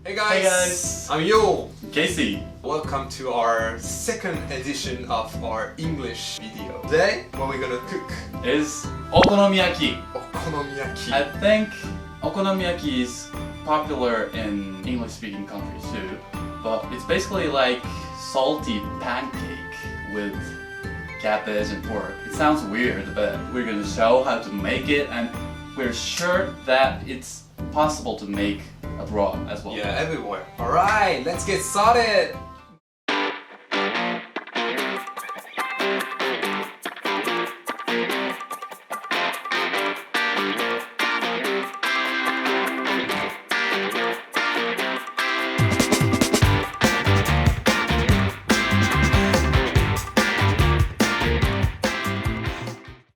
Hey guys! Hey guys! I'm Yuru! Casey! Welcome to our second edition of our English video. Today, what we're gonna cook Is Okonomiyaki. Okonomiyaki. I think Okonomiyaki is popular in English-speaking countries too, but it's basically like salty pancake with cabbage and pork. It sounds weird, but we're gonna show how to make it, and we're sure that it's possible to make abroad as well. Yeah, everywhere. Alright, let's get started!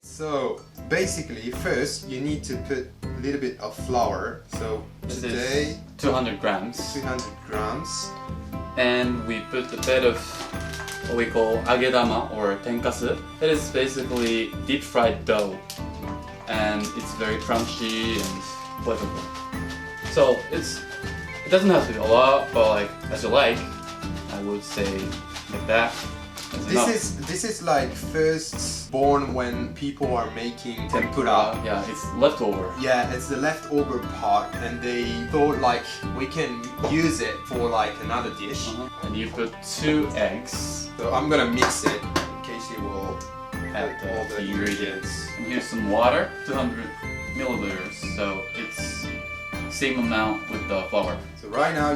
So basically, first you need to put a little bit of flour. So This today, is 200 grams. 300 grams. And we put a bit of what we call age-dama or tenkasu. It is basically deep fried dough, and it's very crunchy and flavorful. So it doesn't have to be a lot, but like as you like, I would say like that. This is like first born when people are making tempura. Yeah, it's leftover. Yeah, it's the leftover part, and they thought like we can use it for like another dish. And you put 2 eggs. So I'm gonna mix it. Casey will Add put all the ingredients. And here's some water, 200 milliliters. So it's same amount with the flour. So right now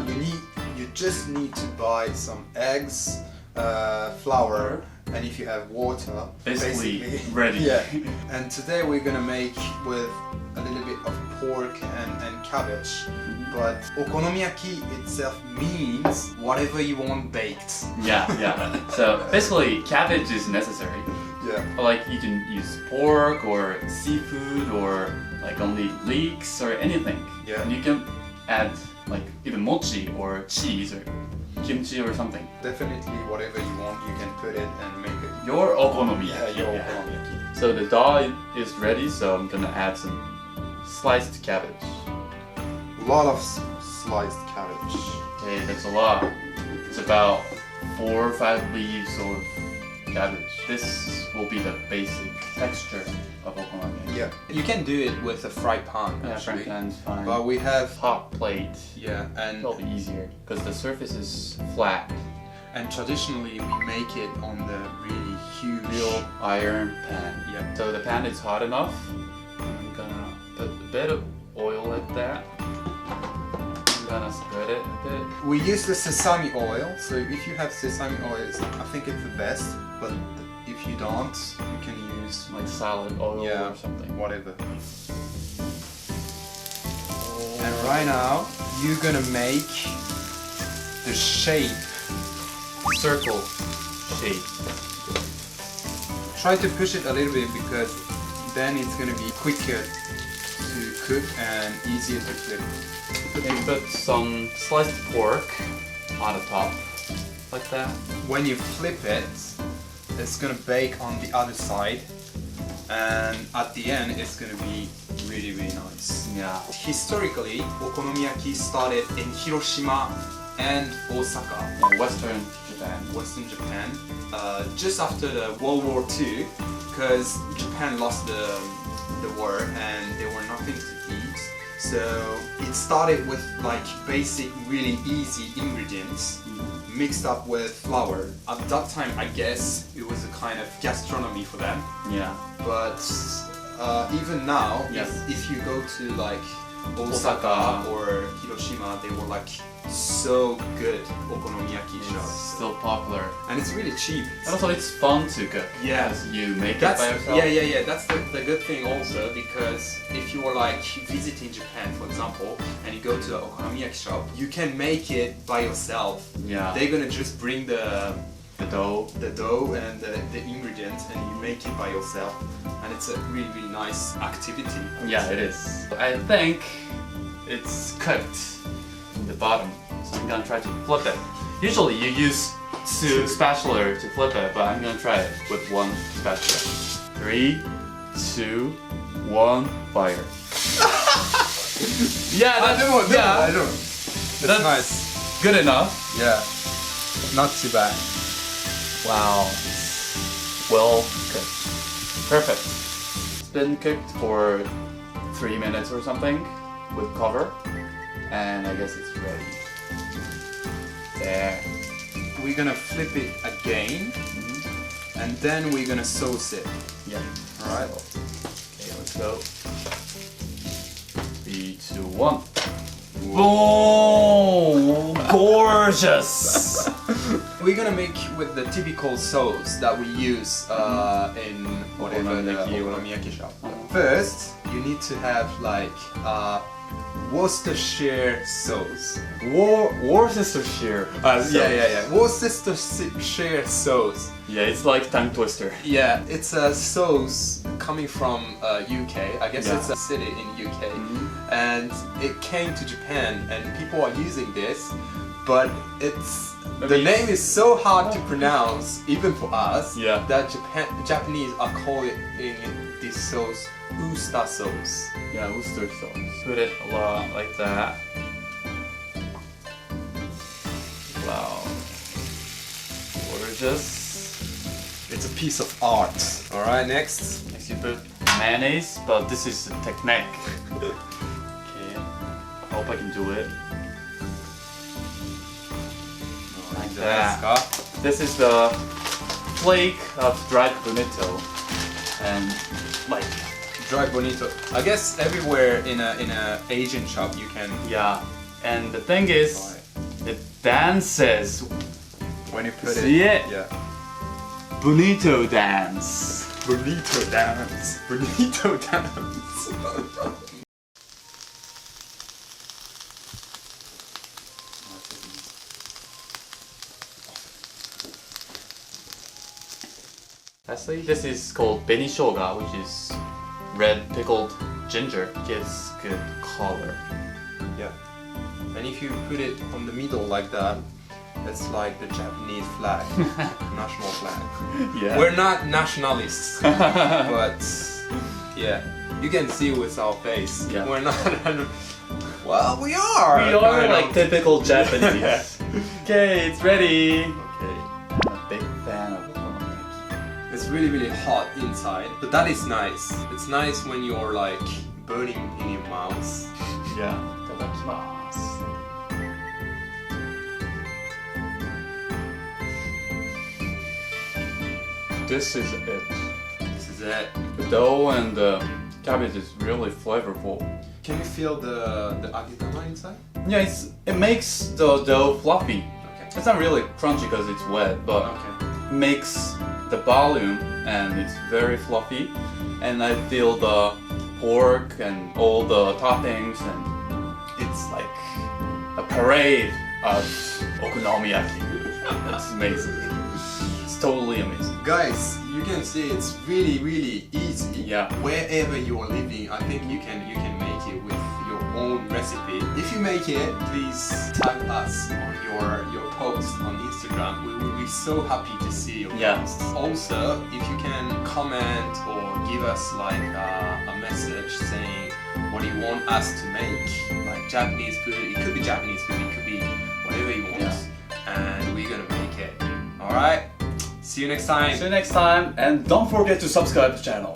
you just need to buy some eggs, flour, and if you have water, Basically basically ready. Yeah. And today we're gonna make with a little bit of pork and cabbage. But okonomiyaki itself means whatever you want baked. Yeah. So basically, cabbage is necessary. Yeah. But like you can use pork or seafood or like only leeks or anything. Yeah. And you can add like even mochi or cheese or kimchi or something. Definitely whatever you want, you can put it and make it. Your okonomiyaki. Yeah, your okonomiyaki. So the dough is ready, so I'm gonna add some sliced cabbage. A lot of sliced cabbage. Okay, that's a lot. It's about 4 or 5 leaves of cabbage. This will be the basic texture of okonomiyaki. Yeah. You can do it with a fry pan Yeah, actually. frying pan's fine. But we have Hot plate. yeah, and It'll be easier because the surface is flat. traditionally we make it on the really huge Real iron pan. Yeah. So the pan is hot enough. I'm gonna put a bit of oil like that. I'm gonna spread it a bit. We use the sesame oil, so if you have sesame oil, I think it's the best. But if you don't, you can use Like salad oil yeah, or something. whatever. And right now, you're gonna make the shape, circle Shape. Try to push it a little bit because then it's gonna be quicker to cook and easier to flip. And put some sliced pork on the top, like that. When you flip it, it's gonna bake on the other side, and at the end it's gonna be really nice. Yeah. Historically, okonomiyaki started in Hiroshima and Osaka, Western Japan. Western Japan, just after the World War II, because Japan lost the war and there were nothing to eat. So it started with like basic, really easy ingredients mixed up with flour. At that time, I guess it was a kind of gastronomy for them. Yeah. But even now, Yes. if you go to like Osaka Osaka. or Hiroshima, they were like so good okonomiyaki It's shops. still popular. And it's really cheap. And also it's fun to cook. Yeah. Because you make That's, it by yourself. yeah. That's the good thing also, because if you are like visiting Japan, for example, and you go to the okonomiyaki shop, you can make it by yourself. Yeah. They're gonna just bring the dough. and the ingredients, and you make it by yourself. And it's a really nice activity. I would Yeah, say. it is. I think it's cooked in the bottom, so I'm gonna try to flip it. Usually you use 2 spatula to flip it, but I'm gonna try it with 1 spatula. 3, 2, 1, fire. Yeah, that's, I don't know. That's nice. Good enough. Yeah. Not too bad. Wow. Well cooked. Perfect. It's been cooked for 3 minutes or something with cover. And I guess it's ready. There. We're gonna flip it again. And then we're gonna sauce it. Yeah. Alright. Okay, let's go. 3, 2, 1. Boom! Gorgeous! We're gonna make with the typical sauce that we use in whatever the Okonomiyaki shop. First, you need to have like Worcestershire sauce. Worcestershire. Yeah. Worcestershire sauce. Yeah, it's like tongue twister. Yeah, it's a sauce coming from UK. I guess it's a city in UK, and it came to Japan, and people are using this, but the name is so hard to pronounce, even for us. Yeah. That Japanese are calling this sauce Worcester sauce. Yeah, Worcester sauce. Put it a lot like that. Wow. Gorgeous. It's a piece of art. Alright, next. Next you put mayonnaise, but this is a technique. Okay, I hope I can do it. Like that. This is the flake of dried bonito, and like dried bonito. I guess everywhere in a Asian shop you can. Yeah, and the thing is, it dances when you put See it. it? Yeah. Bonito dance. Bonito dance. Bonito dance. Lastly, this is called benishoga, which is red pickled ginger. Gives good color. Yeah. And if you put it on the middle like that, it's like the Japanese flag, national flag. Yeah. We're not nationalists, but yeah, you can see with our face. Yeah. We're not. Well, we are. We are kind like of. typical Japanese. Okay, it's ready. Okay. I'm a big fan of okonomiyaki. It's really, really hot inside, but that is nice. It's nice when you're like burning in your mouth. Yeah. Itadakimasu. This is it. This is it. The dough and the cabbage is really flavorful. Can you feel the age-dama inside? Yeah, it makes the dough fluffy. Okay. It's not really crunchy because it's wet, but it makes the volume and it's very fluffy. And I feel the pork and all the toppings, and it's like a parade of okonomiyaki. It's amazing. It's totally amazing. Guys, you can see it's really, really easy. Yeah. Wherever you're living, I think you can make it with your own recipe. If you make it, please tag us on your post on Instagram. We will be so happy to see your posts. Also, if you can comment or give us like a message saying what you want us to make, like Japanese food. It could be Japanese food. It could be whatever you want, and we're gonna make it. All right. See you next time. See you next time, and don't forget to subscribe to the channel.